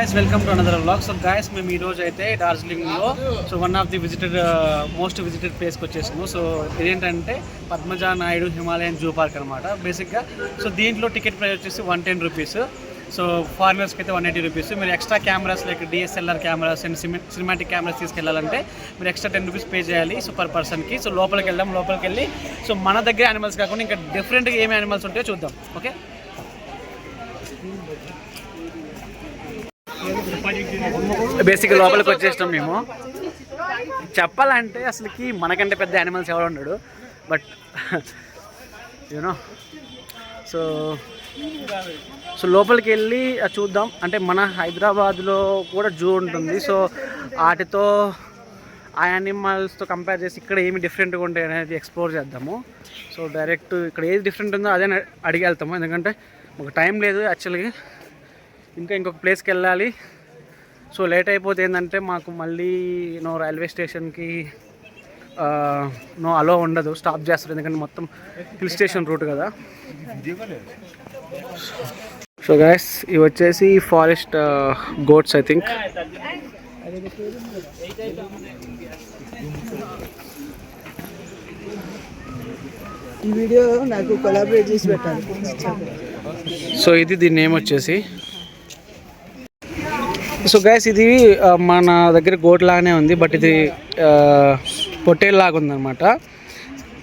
guys, welcome to another vlog. So guys, మేము ఈ రోజు అయితే డార్జిలింగ్లో one of the most visited ప్లేస్కి వచ్చేసాము. సో ఇదేంటంటే Padmaja Naidu Himalayan zoo park అనమాట బేసిక్గా. సో దీంట్లో టికెట్ ప్రైస్ వచ్చేసి 110 రూపీస్. సో ఫారినర్స్కి అయితే 180 రూపీస్. మీరు extra cameras like DSLR cameras and cinematic cameras తీసుకెళ్ళాలంటే మీరు ఎక్స్ట్రా 10 రూపీస్ పే చేయాలి సో పర్ పర్సన్కి. సో లోపలికి వెళ్ళి సో మన దగ్గర యానిమల్స్ కాకుండా ఇంకా డిఫరెంట్గా ఏమి యానిమల్స్ ఉంటాయో చూద్దాం. ఓకే, బేసిక్గా లోపలికి వచ్చేస్తాం మేము. చెప్పాలంటే అసలుకి మనకంటే పెద్ద యానిమల్స్ ఎవరు ఉండడు, బట్ యూనో సో లోపలికి వెళ్ళి చూద్దాం. అంటే మన హైదరాబాద్లో కూడా జూ ఉంటుంది. సో వాటితో ఆ యానిమల్స్తో కంపేర్ చేసి ఇక్కడ ఏమి డిఫరెంట్గా ఉంటాయి అనేది ఎక్స్ప్లోర్ చేద్దాము. సో డైరెక్ట్ ఇక్కడ ఏది డిఫరెంట్ ఉందో అదే అడిగి వెళ్తాము, ఎందుకంటే ఒక టైం లేదు యాక్చువల్గా. ఇంకొక ప్లేస్కి వెళ్ళాలి. సో లేట్ అయిపోతే ఏంటంటే మాకు మళ్ళీ రైల్వే స్టేషన్కి అలో ఉండదు, స్టాప్ చేస్తారు, ఎందుకంటే మొత్తం హిల్ స్టేషన్ రూట్ కదా. సో గైస్, ఇవి వచ్చేసి ఫారెస్ట్ గోట్స్ ఐ థింక్. ఈ వీడియో నాకు కొలాబరేట్ చేసి పెట్టాలి. సో ఇది దీని నేమ్ వచ్చేసి. సో గైస్, ఇది మన దగ్గర గోట్ లాగానే ఉంది, బట్ ఇది పొట్టేల్ లాగా ఉందన్నమాట.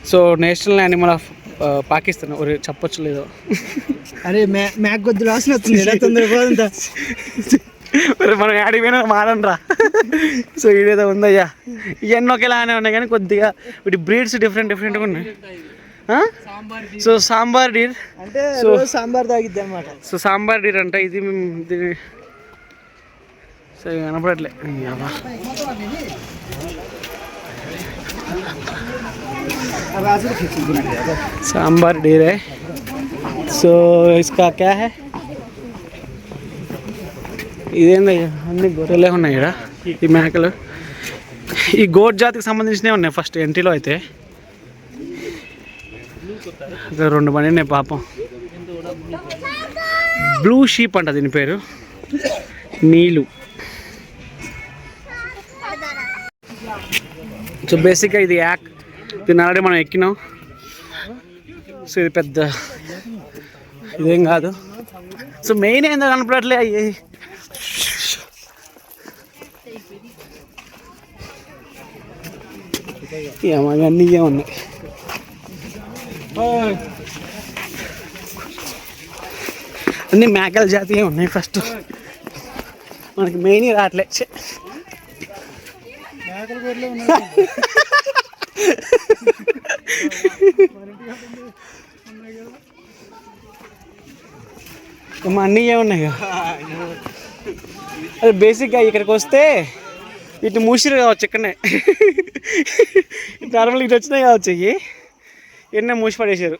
So national animal of Pakistan చెప్పొచ్చు లేదో. అరే మ్యాక్ కొద్ది రాసిన మనం యాడికి పోయినా మారనరా. సో ఇదేదో ఉందయ్యా, ఇవన్నీ ఒకేలాగానే ఉన్నాయి కానీ కొద్దిగా వీటి బ్రీడ్స్ డిఫరెంట్గా ఉన్నాయి. సో సాంబార్ డీర్ అంటే సాంబార్ తాగిద్ది అనమాట. సో సాంబార్ డీర్ అంటే ఇది సో కనపడట్లే. सांबर डीर है. సో इसका क्या है? ఇదేందయ్యా, అన్ని గొర్రెలే ఉన్నాయి ఇక్కడ. ఈ మేకలు ఈ గోట్ జాతికి సంబంధించినవి ఉన్నాయి ఫస్ట్ ఎంట్రీలో. అయితే రెండు బండి ఉన్నాయి పాపం. బ్లూ షీప్ అంట దీని పేరు, నీలు. సో బేసిక్గా ఇది దీన్ని ఆల్రెడీ మనం ఎక్కినాం. సో ఇది పెద్ద ఇదేం కాదు. సో మెయిన్ ఏందో కనపడట్లే అయ్యి. అన్నీ ఉన్నాయి. అన్నీ మేకల జాతి ఉన్నాయి. ఫస్ట్ మనకి మెయిన్ రావట్లే. అన్నీ ఉన్నాయి కదా. అదే బేసిక్గా ఇక్కడికి వస్తే వీటిని మూసిరు కావచ్చు. ఇక్కడనే నార్మల్గా ఇటు వచ్చినాయి కావచ్చు. ఇవి ఎన్నో మూసి పడేసారు.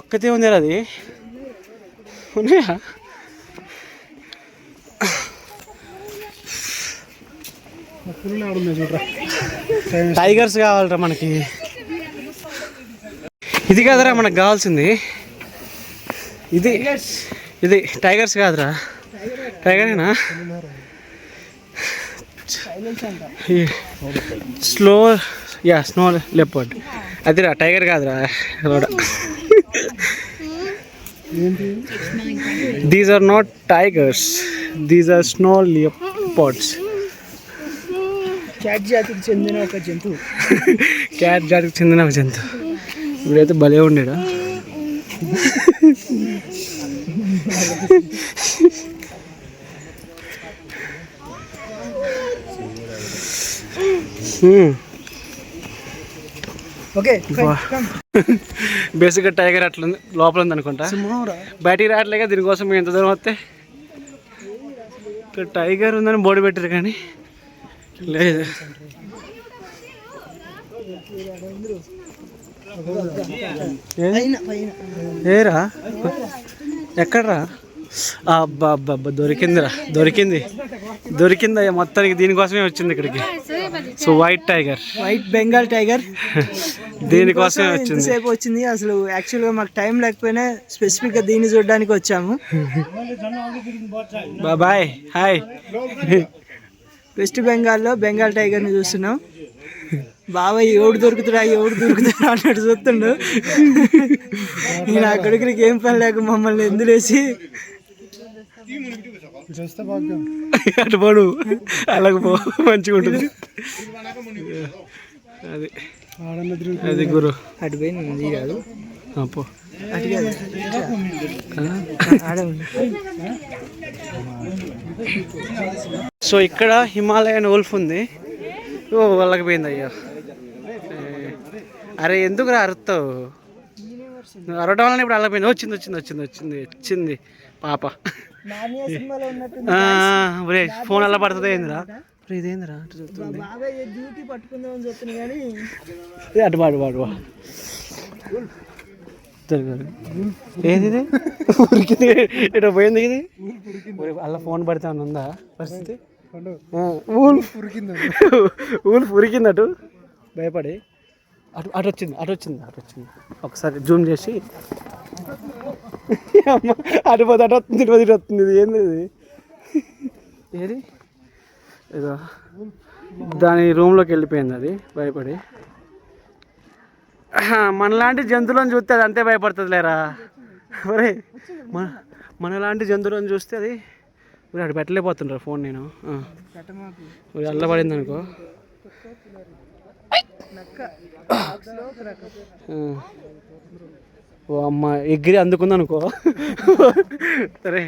ఒక్కతే ఉంది అది. ఉన్నాయా? టైగర్స్ కావాలరా మనకి. ఇది కాదురా మనకు కావాల్సింది. ఇది టైగర్స్ కాదురా. టైగరేనా? Snow leopard. అదిరా టైగర్ కాదురా. These are not tigers, these are snow leopards. Cat జాతికి చెందిన ఒక జంతువు. ఇప్పుడైతే భలే ఉండేడా. బేసిక్గా టైగర్ అట్లుంది, లోపల ఉంది అనుకుంటా. బయటికి రావట్లేక దీనికోసం ఎంత దూరం వస్తే. ఇక్కడ టైగర్ ఉందని బోర్డు పెట్టారు కానీ లేదు. ఏరా ఎక్కడరా? అబ్బా దొరికింది. దొరికిందయ్యా మొత్తానికి, దీనికోసమే వచ్చింది ఇక్కడికి. So white tiger, white Bengal tiger దీనికోసమే వచ్చింది. సేపు వచ్చింది. అసలు యాక్చువల్గా మాకు టైం లేకపోయినా స్పెసిఫిక్గా దీన్ని చూడడానికి వచ్చాము. Bye hi. వెస్ట్ బెంగాల్లో బెంగాల్ టైగర్ని చూస్తున్నాం. బాబాయ్ ఎవడు దొరుకుతురా అన్నట్టు చూస్తుండు. నేను ఆ కొడుకులకి ఏం పని లేక మమ్మల్ని ఎందులేసి అటు పోడు, అలాగ పో, మంచిగా ఉంటుంది. అది అది గురు, అటు పోయి నేను కాదు పో, అటు కాదు ఆడ ఉంది. సో ఇక్కడ హిమాలయన్ వోల్ఫ్ ఉంది. ఓ వాళ్ళకి పోయింది అయ్యా. అరే ఎందుకు రా అరుతావు? అరవటం వల్ల ఇప్పుడు అలా పోయింది. వచ్చింది వచ్చింది వచ్చింది వచ్చింది వచ్చింది పాప. ఫోన్ అలా పడుతుంది. ఏందిరా ఇదేందిరా అటు చూస్తుంది. డ్యూటీ పట్టుకుందామని చెప్తున్నా కానీ అటు పాడు పాడు ఏది ఇది ఉరికింది, ఇటు పోయింది ఇది. అలా ఫోన్ పడితే అని ఉందా పరిస్థితి? ఊల్ఫ్ ఉరికిందటు భయపడి. అటు అటు వచ్చింది అటు వచ్చింది అటు వచ్చింది. ఒకసారి జూమ్ చేసి అమ్మ అటు పోతే అటు వస్తుంది, ఇటు ఇటు వస్తుంది. ఇది ఏంది ఇది? ఏది ఏదో దాని రూమ్లోకి వెళ్ళిపోయింది అది భయపడి. మనలాంటి జంతువులను చూస్తే అది అంతే భయపడుతుంది లేరా. ఒరే మనలాంటి జంతువులను చూస్తే అది అటు పెట్టలేకపోతుండ్రా ఫోన్. నేను అల్లబడింది అనుకో. ఓ అమ్మ ఎగిరి అందుకుంది అనుకో. సరే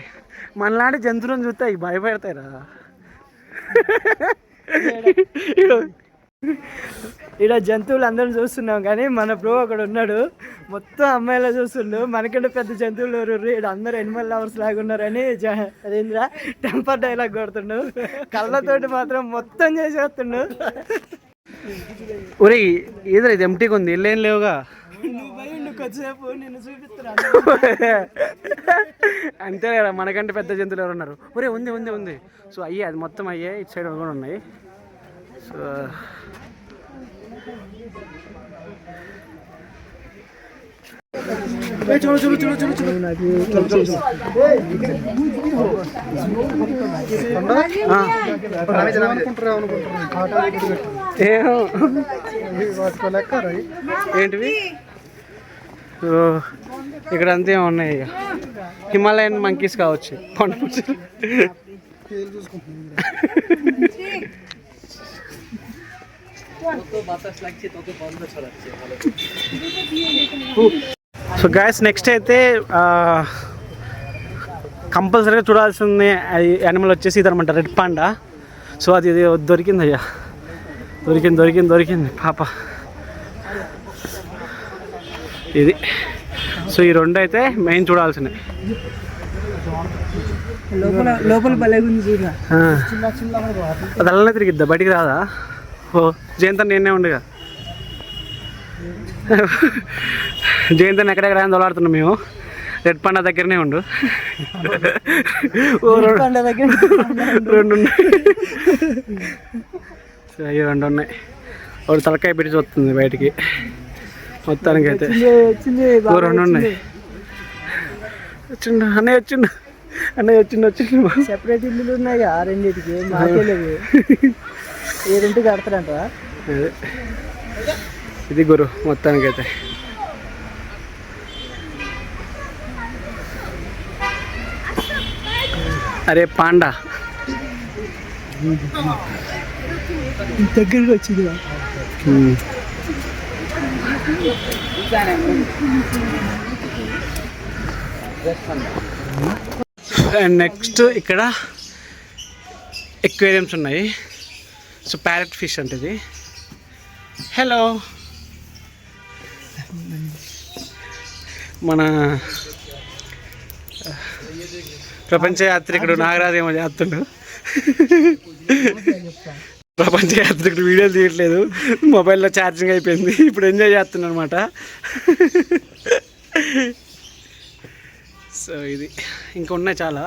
మనలాంటి జంతువులను చూస్తే అవి భయపడతాయిరా. ఇక్కడ జంతువులు అందరం చూస్తున్నాం కానీ మన బ్రో అక్కడ ఉన్నాడు, మొత్తం అమ్మాయిలా చూస్తుండు. మనకంటే పెద్ద జంతువులు ఎవరు ఇక్కడ, అందరూ ఎనిమల్ లవర్స్ లాగా ఉన్నారని అదేంద్రా టెంపర్ డైలాగ్ కొడుతుండు. కళ్ళతోటి మాత్రం మొత్తం చేసేస్తుండు. ఒరే ఏదో ఇది ఎంటీగా ఉంది, ఇల్లేం లేవుగా. కొద్దిసేపు నిన్ను చూపిస్తున్నా అంతే కదా, మనకంటే పెద్ద జంతువులు ఎవరు ఉన్నారు? ఒరే ఉంది ఉంది ఉంది. సో అయ్యే అది మొత్తం అయ్యే, ఇటు సైడ్ కూడా ఉన్నాయి. సో చూడు చూడు చూడు చూడు చూడు. ఏంటివి ఇక్కడ అంతే ఉన్నాయి. హిమాలయన్ మంకీస్ కావచ్చు. సో గాయస్ నెక్స్ట్ అయితే కంపల్సరీగా చూడాల్సిన యానిమల్ వచ్చేసి ఇది అనమాట, రెడ్ పాండా. సో అది దొరికింది అయ్యా, దొరికింది దొరికింది దొరికింది పాప ఇది. సో ఈ రెండు అయితే మెయిన్ చూడాల్సినవి. లోపల అది అలానే తిరిగిద్దా, బయటికి రాదా? ఓ జయంతో నేనే ఉండగా, జయంతో ఎక్కడెక్కడ దొలాడుతున్నాం మేము. రెడ్ పాండా దగ్గరనే ఉండు. రెండు ఉన్నాయి, అవి రెండు ఉన్నాయి. ఒకటి తలకాయ పెట్టి చూస్తుంది బయటికి. మొత్తానికి అయితే రెండు ఉన్నాయి. వచ్చిండు అన్నయ్య, వచ్చిండు అన్నయ్య, వచ్చిండు వచ్చిండు. సెపరేట్ ఇల్లులు ఉన్నాయి ఆ రెండింటికి, మాకేలేవు. ఏ రెంట్ కడతారంట. ఇది గురు మొత్తానికైతే. అరే పాండా దగ్గరికి వచ్చింది. అండ్ నెక్స్ట్ ఇక్కడ ఎక్వేరియంస్ ఉన్నాయి. సో ప్యారెట్ ఫిష్ అంటే ఇది. హలో, మన ప్రపంచ యాత్రికుడు నాగరాజు ఏమో చేస్తుండు. ప్రపంచ యాత్రికుడు వీడియోలు తీయట్లేదు, మొబైల్లో ఛార్జింగ్ అయిపోయింది. ఇప్పుడు ఎంజాయ్ చేస్తున్నాను అనమాట. సో ఇది ఇంకా ఉన్నాయి చాలా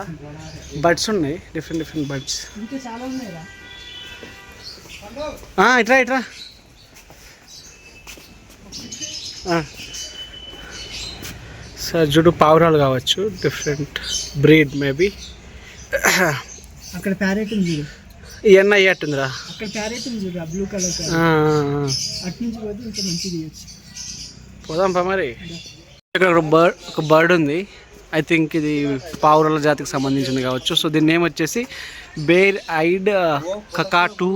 బర్డ్స్ ఉన్నాయి, డిఫరెంట్ బర్డ్స్. ఇంకా చాలా ఉన్నాయిరా. ఇట్రా ఇట్రా. సార్ చూడు పావురాలు కావచ్చు, డిఫరెంట్ బ్రీడ్ మేబీ. అక్కడ ప్యారెట్ ఉంది చూడు, ఇవన్నీ అయ్యట్టుందిరా. అక్కడ ప్యారెట్ ఉంది చూడు, బ్లూ కలర్ అటు నుంచి పోతే ఇంకా మంచిగా తీయచ్చు. పోదాంపా మరి. ఇక్కడ ఒక బర్డ్ ఉంది, ఐ థింక్ ఇది పావురాల జాతికి సంబంధించింది కావచ్చు. సో దీని నేమ్ వచ్చేసి బేర్ ఐడ్ కకాటూ.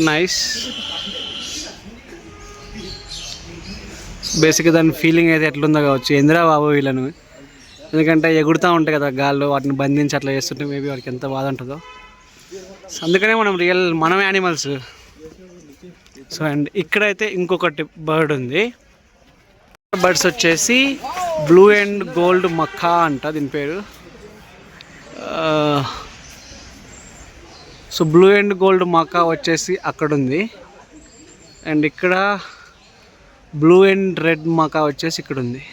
నైస్. బేసిక్గా దాని ఫీలింగ్ అయితే ఎట్లుందో కావచ్చు. ఎందురా బాబు వీళ్ళను, ఎందుకంటే ఎగురుతూ ఉంటాయి కదా గాల్లో, వాటిని బంధించి అట్లా చేస్తుంటే మేబీ వాడికి ఎంత బాధ ఉంటుందో. అందుకనే మనం యానిమల్స్. సో అండ్ ఇక్కడైతే ఇంకొకటి బర్డ్ ఉంది. బర్డ్స్ వచ్చేసి బ్లూ అండ్ గోల్డ్ మక్కా అంట దీని పేరు. సో బ్లూ అండ్ గోల్డ్ మక్కా వచ్చేసి అక్కడ ఉంది, అండ్ ఇక్కడ బ్లూ అండ్ రెడ్ మక్కా వచ్చేసి ఇక్కడ ఉంది.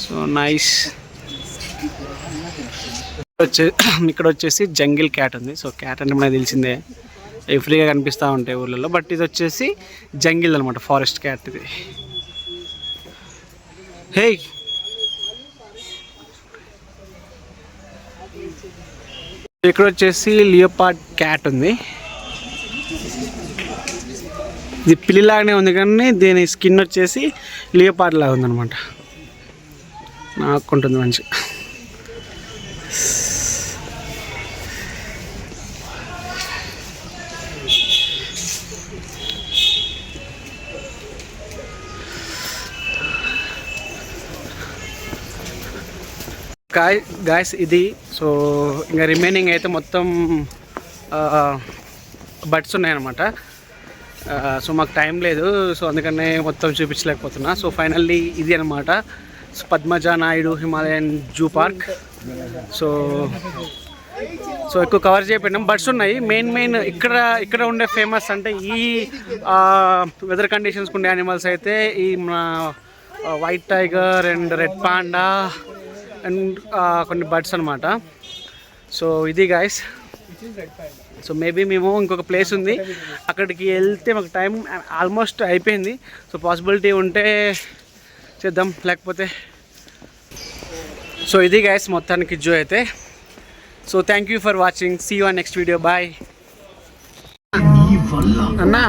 So nice. ఇక్కడ వచ్చేసి జంగిల్ క్యాట్ ఉంది. సో క్యాట్ అంటే మనకు తెలిసిందే, ఫ్రీగా కనిపిస్తూ ఉంటాయి ఊళ్ళలో, బట్ ఇది వచ్చేసి జంగిల్ అనమాట, ఫారెస్ట్ క్యాట్ ఇది. హే ఇక్కడ వచ్చేసి లియోపార్డ్ క్యాట్ ఉంది. ఇది పిల్లిలాగానే ఉంది కానీ దీని స్కిన్ వచ్చేసి లియోపార్డ్ లాగా ఉందన్నమాట, నాకుంటుంది మంచిగా. గాయస్ ఇది. సో ఇంకా రిమైనింగ్ అయితే మొత్తం బర్డ్స్ ఉన్నాయన్నమాట. సో మాకు టైం లేదు, సో అందుకనే మొత్తం చూపించలేకపోతున్నా. సో ఫైనల్లీ ఇది అనమాట Padmaja Naidu Himalayan zoo park. So ఎక్కువ కవర్ చేయకపోయినాం. బర్డ్స్ ఉన్నాయి మెయిన్ ఇక్కడ ఉండే ఫేమస్ అంటే ఈ వెదర్ కండిషన్స్కి ఉండే యానిమల్స్ అయితే ఈ మన white tiger and red panda and కొన్ని బర్డ్స్ అనమాట. సో ఇది గాయస్. సో మేబీ మేము ఇంకొక ప్లేస్ ఉంది అక్కడికి వెళ్తే మాకు టైం ఆల్మోస్ట్ అయిపోయింది. సో పాసిబిలిటీ ఉంటే చేద్దాం, లేకపోతే. సో ఇది గాయస్ మొత్తానికి జూ అయితే. So thank you for watching, see you on next video, bye. అన్నా